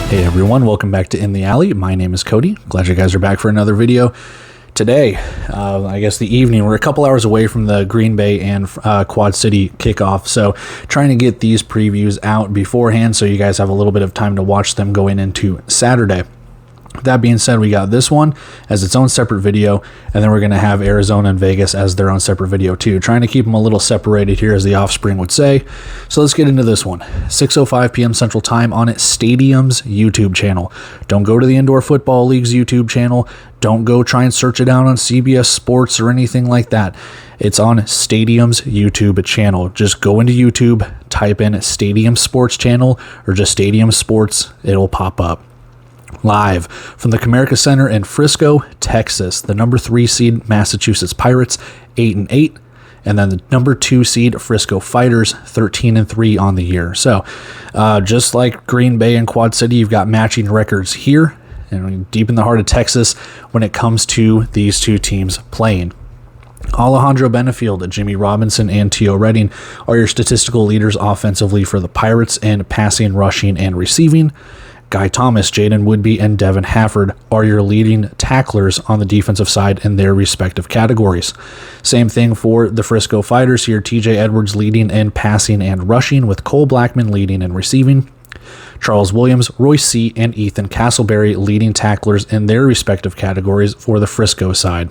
Hey everyone, welcome back to In the Alley. My name is Cody. Glad you guys are back for another video. Today, I guess the evening, we're a couple hours away from the Green Bay and Quad City kickoff, so trying to get these previews out beforehand so you guys have a little bit of time to watch them going into Saturday. That being said, we got this one as its own separate video, and then we're going to have Arizona and Vegas as their own separate video too. Trying to keep them a little separated here, as the offspring would say. So let's get into this one. 6:05 p.m. Central Time on Stadium's YouTube channel. Don't go to the Indoor Football League's YouTube channel. Don't go try and search it out on CBS Sports or anything like that. It's on Stadium's YouTube channel. Just go into YouTube, type in Stadium Sports Channel or just Stadium Sports. It'll pop up. Live from the Comerica Center in Frisco, Texas, the number 3 seed Massachusetts Pirates 8-8, and then the number 2 seed Frisco Fighters 13-3 on the year. So just like Green Bay and Quad City, you've got matching records here and deep in the heart of Texas when it comes to these two teams playing. Alejandro Benefield, Jimmy Robinson, and Teo Redding are your statistical leaders offensively for the Pirates in passing, rushing, and receiving. Guy Thomas, Jaden Woodby, and Devin Hafford are your leading tacklers on the defensive side in their respective categories. Same thing for the Frisco Fighters here. TJ Edwards leading in passing and rushing, with Cole Blackman leading in receiving. Charles Williams, Royce C., and Ethan Castleberry leading tacklers in their respective categories for the Frisco side.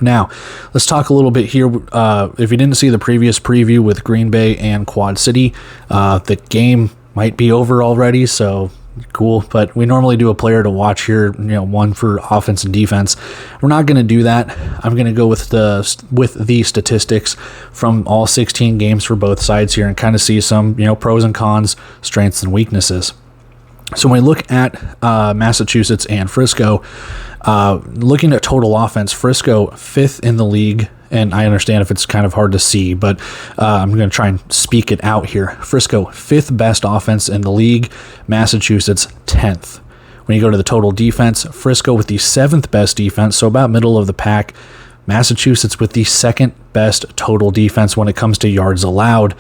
Now, let's talk a little bit here. If you didn't see the previous preview with Green Bay and Quad City, the game might be over already, so cool, but we normally do a player to watch here, one for offense and defense. We're not going to do that. I'm going to go with the statistics from all 16 games for both sides here and kind of see some, pros and cons, strengths and weaknesses. So when we look at Massachusetts and Frisco, looking at total offense, Frisco 5th in the league. And I understand if it's kind of hard to see, but I'm going to try and speak it out here. Frisco, 5th best offense in the league. Massachusetts, 10th. When you go to the total defense, Frisco with the 7th best defense, so about middle of the pack. Massachusetts with the 2nd best total defense when it comes to yards allowed.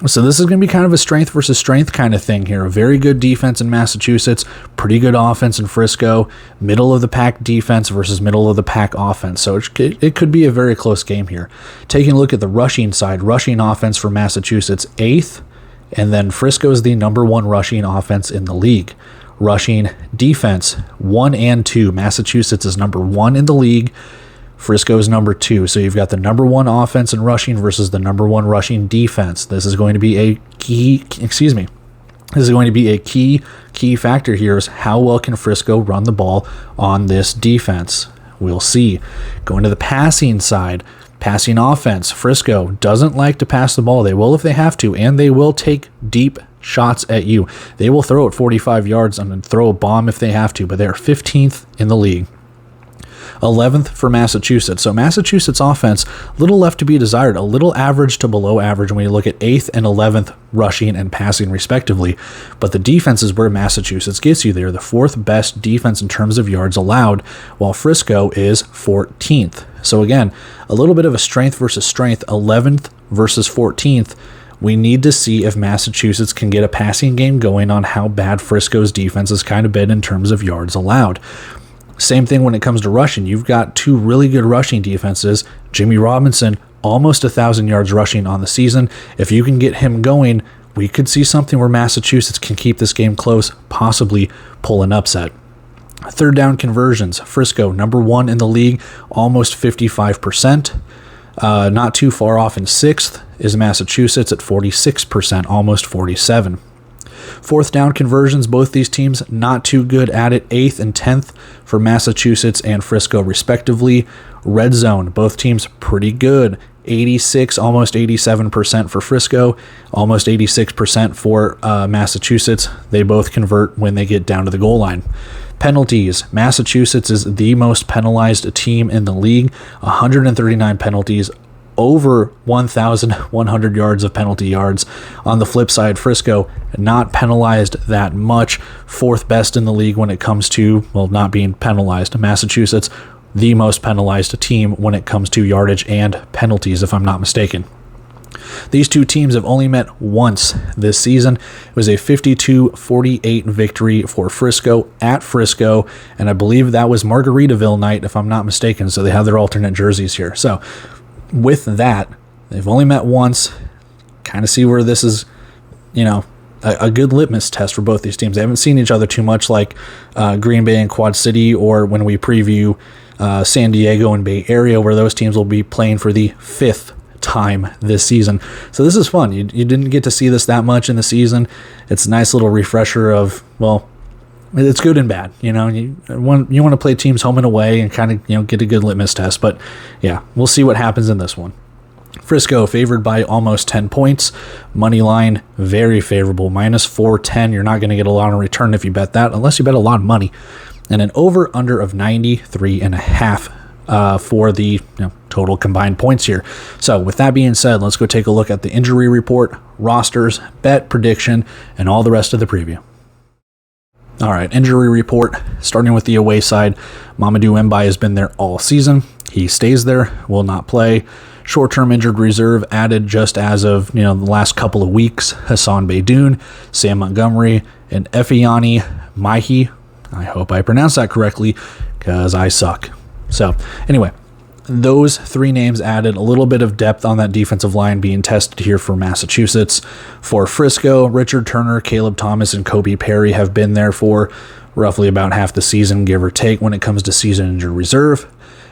So this is going to be kind of a strength versus strength kind of thing here. A very good defense in Massachusetts, pretty good offense in Frisco, middle of the pack defense versus middle of the pack offense. So it could be a very close game here. Taking a look at the rushing side, rushing offense for Massachusetts 8th, and then Frisco is the number 1 rushing offense in the league. Rushing defense 1 and 2. Massachusetts is number 1 in the league. Frisco is number 2. So you've got the number 1 offense in rushing versus the number 1 rushing defense. This is going to be a key factor here, is how well can Frisco run the ball on this defense. We'll see. Going to the passing side, passing offense. Frisco doesn't like to pass the ball. They will if they have to, and they will take deep shots at you. They will throw it 45 yards and throw a bomb if they have to, but they're 15th in the league. 11th for Massachusetts. So Massachusetts offense, little left to be desired, a little average to below average when you look at 8th and 11th rushing and passing respectively. But the defense is where Massachusetts gets you there. The 4th best defense in terms of yards allowed, while Frisco is 14th. So again, a little bit of a strength versus strength, 11th versus 14th. We need to see if Massachusetts can get a passing game going on how bad Frisco's defense has kind of been in terms of yards allowed. Same thing when it comes to rushing. You've got 2 really good rushing defenses. Jimmy Robinson, almost 1,000 yards rushing on the season. If you can get him going, we could see something where Massachusetts can keep this game close, possibly pull an upset. 3rd down conversions. Frisco, number 1 in the league, almost 55%. Not too far off in 6th is Massachusetts at 46%, almost 47%. 4th down conversions, both these teams not too good at it. 8th and 10th for Massachusetts and Frisco respectively. Red zone, both teams pretty good. 86, almost 87% for Frisco, almost 86% for Massachusetts. They both convert when they get down to the goal line. Penalties, Massachusetts is the most penalized team in the league. 139 penalties, over 1,100 yards of penalty yards. On the flip side, Frisco not penalized that much. 4th best in the league when it comes to, not being penalized. Massachusetts, the most penalized team when it comes to yardage and penalties, if I'm not mistaken. These two teams have only met once this season. It was a 52-48 victory for Frisco at Frisco, and I believe that was Margaritaville night, if I'm not mistaken, so they have their alternate jerseys here. So with that, they've only met once. Kind of see where this is, a good litmus test for both these teams. They haven't seen each other too much like Green Bay and Quad City, or when we preview San Diego and Bay Area, where those teams will be playing for the 5th time this season. So this is fun. You didn't get to see this that much in the season. It's a nice little refresher of, well, it's good and bad. You want to play teams home and away and kind of get a good litmus test. But yeah, we'll see what happens in this one. Frisco favored by almost 10 points. Money line very favorable, -410. You're not going to get a lot in return if you bet that, unless you bet a lot of money. And an over under of 93.5 for the total combined points here. So with that being said, let's go take a look at the injury report, rosters, bet prediction, and all the rest of the preview. All right, injury report, starting with the away side. Mamadou Mbaye has been there all season. He stays there, will not play. Short-term injured reserve added just as of the last couple of weeks. Hassan Beydoun, Sam Montgomery, and Effiani Maihi. I hope I pronounced that correctly because I suck. So anyway, those three names added a little bit of depth on that defensive line being tested here for Massachusetts. For Frisco, Richard Turner, Caleb Thomas, and Kobe Perry have been there for roughly about half the season, give or take, when it comes to season injured reserve.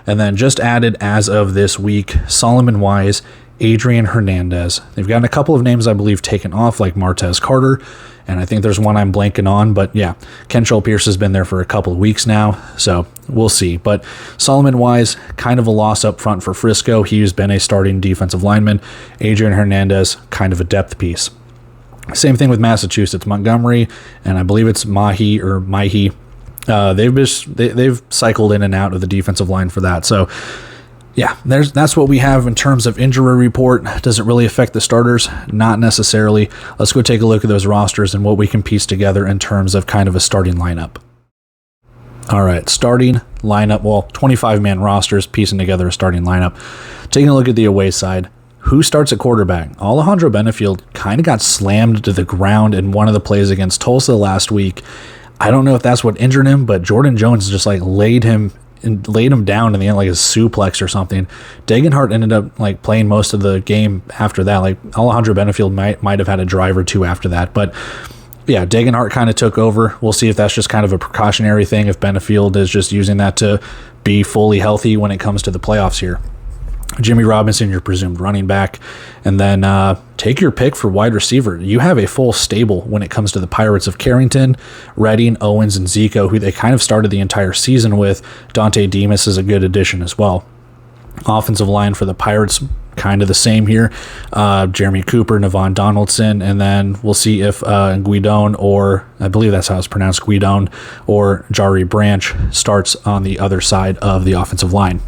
And then just added as of this week, Solomon Wise, Adrian Hernandez. They've gotten a couple of names, I believe, taken off, like Martez Carter, and I think there's one I'm blanking on, but yeah, Kentrell Pierce has been there for a couple of weeks now, so we'll see. But Solomon Wise, kind of a loss up front for Frisco. He's been a starting defensive lineman. Adrian Hernandez, kind of a depth piece. Same thing with Massachusetts. Montgomery, and I believe it's Maihi. They've cycled in and out of the defensive line for that. So yeah, that's what we have in terms of injury report. Does it really affect the starters? Not necessarily. Let's go take a look at those rosters and what we can piece together in terms of kind of a starting lineup. All right, starting lineup. Well, 25-man rosters, piecing together a starting lineup. Taking a look at the away side. Who starts at quarterback? Alejandro Benefield kind of got slammed to the ground in one of the plays against Tulsa last week. I don't know if that's what injured him, but Jordan Jones just laid him down in the end like a suplex or something. Degenhart ended up playing most of the game after that. Alejandro Benefield might have had a drive or two after that, but yeah, Degenhart kind of took over. We'll see if that's just kind of a precautionary thing, if Benefield is just using that to be fully healthy when it comes to the playoffs here. Jimmy Robinson, your presumed running back, and then take your pick for wide receiver. You have a full stable when it comes to the Pirates of Carrington, Redding, Owens, and Zico, who they kind of started the entire season with. Dante Demas is a good addition as well. Offensive line for the Pirates, kind of the same here. Jeremy Cooper, Navon Donaldson, and then we'll see if Guidon, or I believe that's how it's pronounced, Guidon, or Jari Branch starts on the other side of the offensive line.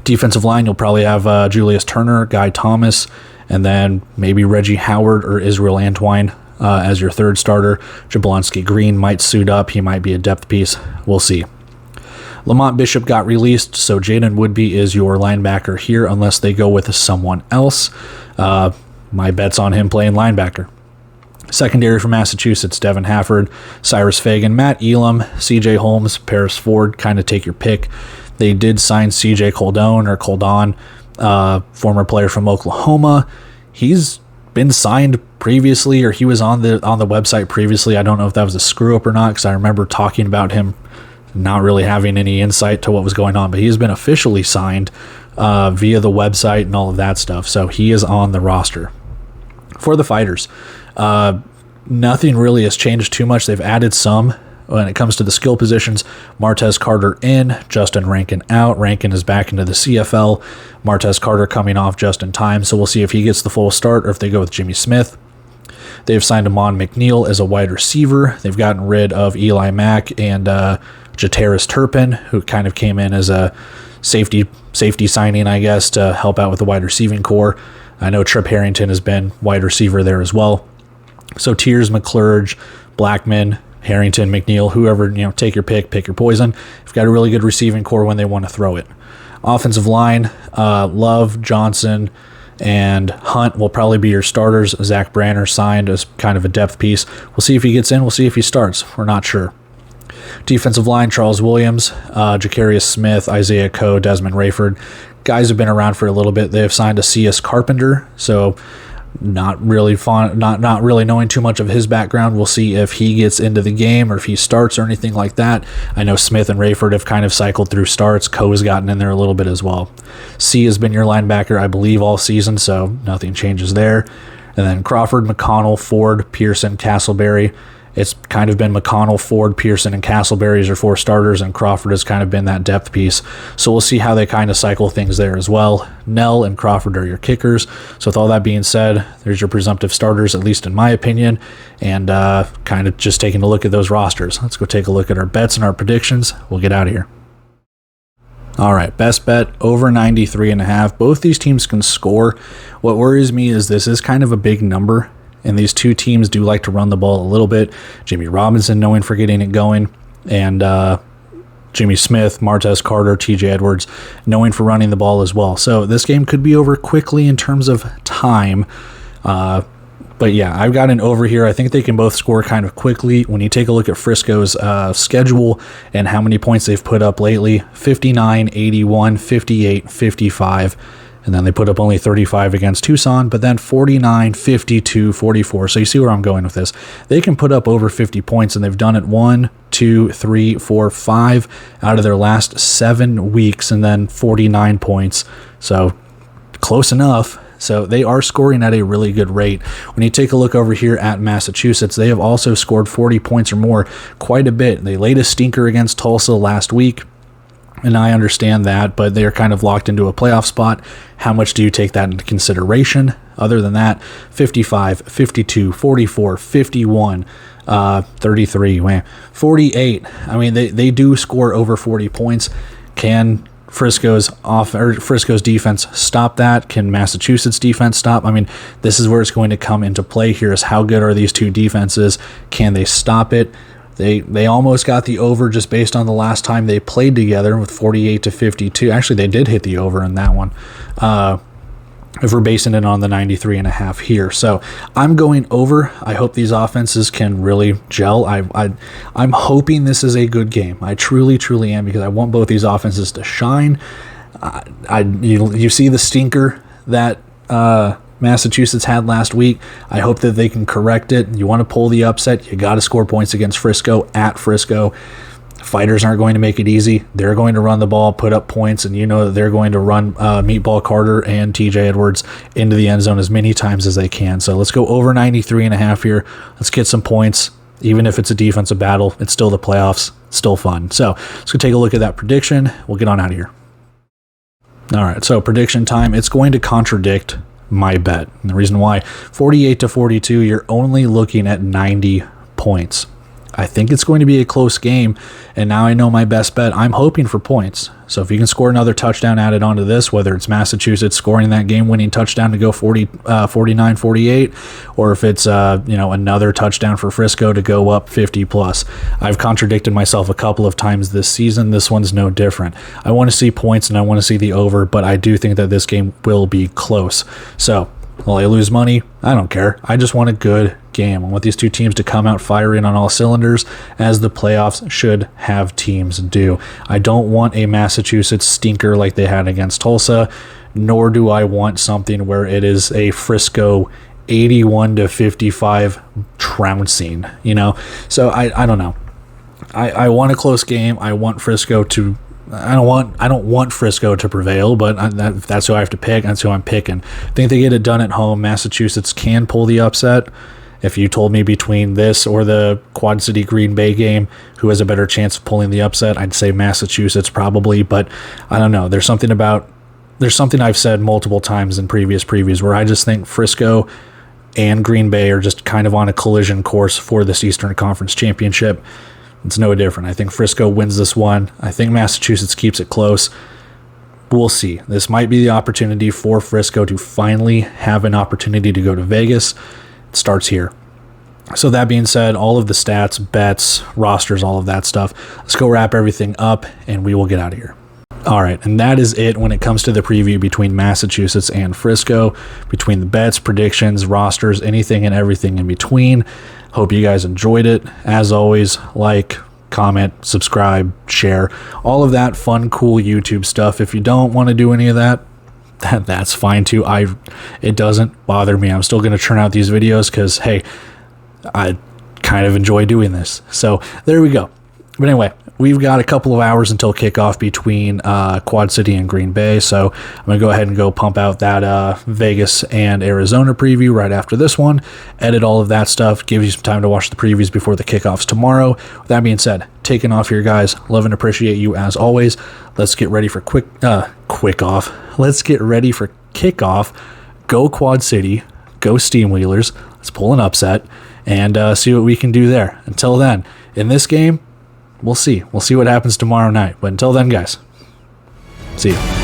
Defensive line, you'll probably have Julius Turner, Guy Thomas, and then maybe Reggie Howard or Israel Antwine as your third starter. Jablonski Green might suit up. He might be a depth piece. We'll see. Lamont Bishop got released, so Jaden Woodby is your linebacker here unless they go with someone else. My bet's on him playing linebacker. Secondary for Massachusetts, Devin Hafford, Cyrus Fagan, Matt Elam, CJ Holmes, Paris Ford, kind of take your pick. They did sign CJ Coldon, former player from Oklahoma. He's been signed previously, or he was on the website previously. I don't know if that was a screw up or not, because I remember talking about him not really having any insight to what was going on, but he's been officially signed via the website and all of that stuff. So he is on the roster. For the Fighters, nothing really has changed too much. They've added some. When it comes to the skill positions, Martez Carter in, Justin Rankin out. Rankin is back into the CFL. Martez Carter coming off just in time, so we'll see if he gets the full start or if they go with Jimmy Smith. They've signed Amon McNeil as a wide receiver. They've gotten rid of Eli Mack and Jataris Turpin, who kind of came in as a safety signing, I guess, to help out with the wide receiving core. I know Trip Harrington has been wide receiver there as well. So Tiers, McClurge, Blackman, Harrington, McNeil, whoever, take your pick your poison. You've got a really good receiving core when they want to throw it. Offensive line, Love, Johnson, and Hunt will probably be your starters. Zach Branner signed as kind of a depth piece. We'll see if he gets in. We'll see if he starts. We're not sure. Defensive line, Charles Williams, Jacarius Smith, Isaiah Coe, Desmond Rayford. Guys have been around for a little bit. They have signed a C.S. Carpenter, so not really knowing too much of his background. We'll see if he gets into the game or if he starts or anything like that. I know Smith and Rayford have kind of cycled through starts. Coe has gotten in there a little bit as well. C has been your linebacker, I believe, all season, so nothing changes there. And then Crawford, McConnell, Ford, Pearson, Castleberry. It's kind of been McConnell, Ford, Pearson, and Castleberry as your 4 starters, and Crawford has kind of been that depth piece. So we'll see how they kind of cycle things there as well. Nell and Crawford are your kickers. So with all that being said, there's your presumptive starters, at least in my opinion, and kind of just taking a look at those rosters. Let's go take a look at our bets and our predictions. We'll get out of here. All right, best bet, over 93.5. Both these teams can score. What worries me is this is kind of a big number, and these two teams do like to run the ball a little bit. Jimmy Robinson knowing for getting it going, and Jimmy Smith, Martez Carter, TJ Edwards knowing for running the ball as well. So this game could be over quickly in terms of time. But yeah, I've got an over here. I think they can both score kind of quickly. When you take a look at Frisco's schedule and how many points they've put up lately, 59, 81, 58, 55. And then they put up only 35 against Tucson, but then 49, 52, 44. So you see where I'm going with this. They can put up over 50 points, and they've done it 1, 2, 3, 4, 5 out of their last 7 weeks, and then 49 points. So close enough. So they are scoring at a really good rate. When you take a look over here at Massachusetts, they have also scored 40 points or more quite a bit. They laid a stinker against Tulsa last week, and I understand that, but they're kind of locked into a playoff spot. How much do you take that into consideration? Other than that, 55, 52, 44, 51, 33, 48. I mean, they do score over 40 points. Can Frisco's defense stop that? Can Massachusetts defense stop? I mean, this is where it's going to come into play here, is how good are these two defenses? Can they stop it? They almost got the over just based on the last time they played together with 48 to 52. Actually, they did hit the over in that one. If we're basing it on the 93.5 here. So I'm going over. I hope these offenses can really gel. I'm hoping this is a good game. I truly, truly am, because I want both these offenses to shine. You see the stinker that Massachusetts had last week. I hope that they can correct it. You want to pull the upset, you got to score points against Frisco at Frisco. Fighters aren't going to make it easy. They're going to run the ball, put up points, and you know that they're going to run Meatball Carter and TJ Edwards into the end zone as many times as they can. So let's go over 93.5 here. Let's get some points. Even if it's a defensive battle, it's still the playoffs. It's still fun. So let's go take a look at that prediction. We'll get on out of here. All right, so prediction time. It's going to contradict my bet. And the reason why, 48 to 42, you're only looking at 90 points. I think it's going to be a close game, and now I know my best bet. I'm hoping for points. So if you can score another touchdown added onto this, whether it's Massachusetts scoring that game-winning touchdown to go 49-48, or if it's another touchdown for Frisco to go up 50+. I've contradicted myself a couple of times this season. This one's no different. I want to see points, and I want to see the over, but I do think that this game will be close. So will I lose money? I don't care. I just want a good game. I want these two teams to come out firing on all cylinders, as the playoffs should have teams do. I don't want a Massachusetts stinker like they had against Tulsa, nor do I want something where it is a Frisco 81 to 55 trouncing, So I don't know. I want a close game. I want Frisco to I don't want Frisco to prevail, but that's who I have to pick. That's who I'm picking. I think they get it done at home. Massachusetts can pull the upset. If you told me between this or the Quad City Green Bay game, who has a better chance of pulling the upset, I'd say Massachusetts probably, but I don't know. There's something I've said multiple times in previous previews where I just think Frisco and Green Bay are just kind of on a collision course for this Eastern Conference Championship. It's no different. I think Frisco wins this one. I think Massachusetts keeps it close. We'll see. This might be the opportunity for Frisco to finally have an opportunity to go to Vegas. It starts here. So that being said, all of the stats, bets, rosters, all of that stuff, let's go wrap everything up and we will get out of here. All right, and that is it when it comes to the preview between Massachusetts and Frisco, between the bets, predictions, rosters, anything and everything in between. Hope you guys enjoyed it. As always, like, comment, subscribe, share, all of that fun, cool YouTube stuff. If you don't want to do any of that, that's fine too. It doesn't bother me. I'm still going to churn out these videos because, hey, I kind of enjoy doing this. So there we go. But anyway, we've got a couple of hours until kickoff between Quad City and Green Bay, so I'm going to go ahead and go pump out that Vegas and Arizona preview right after this one, edit all of that stuff, give you some time to watch the previews before the kickoffs tomorrow. With that being said, taking off here, guys. Love and appreciate you as always. Let's get ready for Let's get ready for kickoff. Go Quad City. Go Steamwheelers. Let's pull an upset and see what we can do there. Until then, in this game, we'll see. We'll see what happens tomorrow night. But until then, guys, see you.